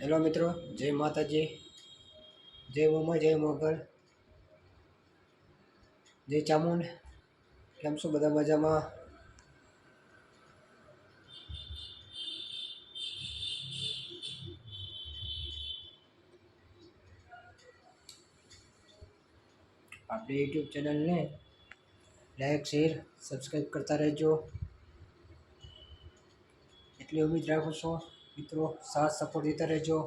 Hello મિત્રો, જય માતાજી, જય ઉમા, જય મોગલ, જય ચામુંડ. કેમ છો બધા? મજામાં? આપણી યુટ્યુબ ચેનલને લાઈક, શેર, સબસ્ક્રાઈબ કરતા રહેજો. એટલી ઉમ્મીદ રાખું છું મિત્રો, સાથ સપોર્ટ દેતા રહેજો.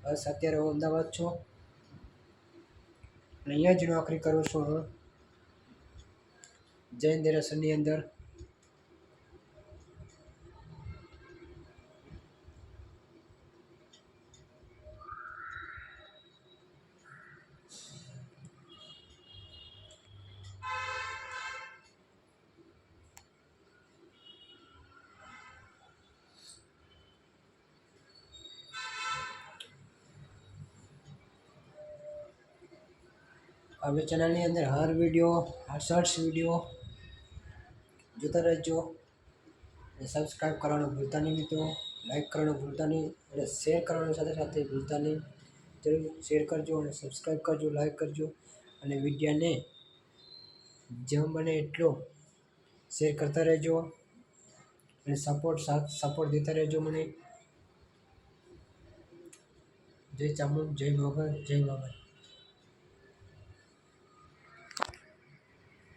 બસ અત્યારે હું અમદાવાદ છું અને અહીંયા જ નોકરી કરું છું હું, જૈન દેરાસરની અંદર. હવે ચેનલની અંદર હર વિડીયો, હર શોર્ટ્સ વિડીયો જોતા રહેજો. સબસ્ક્રાઈબ કરવાનું ભૂલતા નહીં મિત્રો, લાઈક કરવાનું ભૂલતા નહીં અને શેર કરવાનું સાથે સાથે ભૂલતા નહીં. જરૂર શેર કરજો અને સબસ્ક્રાઈબ કરજો, લાઈક કરજો અને વિડીયાને જેમ બને એટલો શેર કરતા રહેજો અને સપોર્ટ દેતા રહેજો મને. જય ચામુંડ, જય મોગલ, જય મોગલ.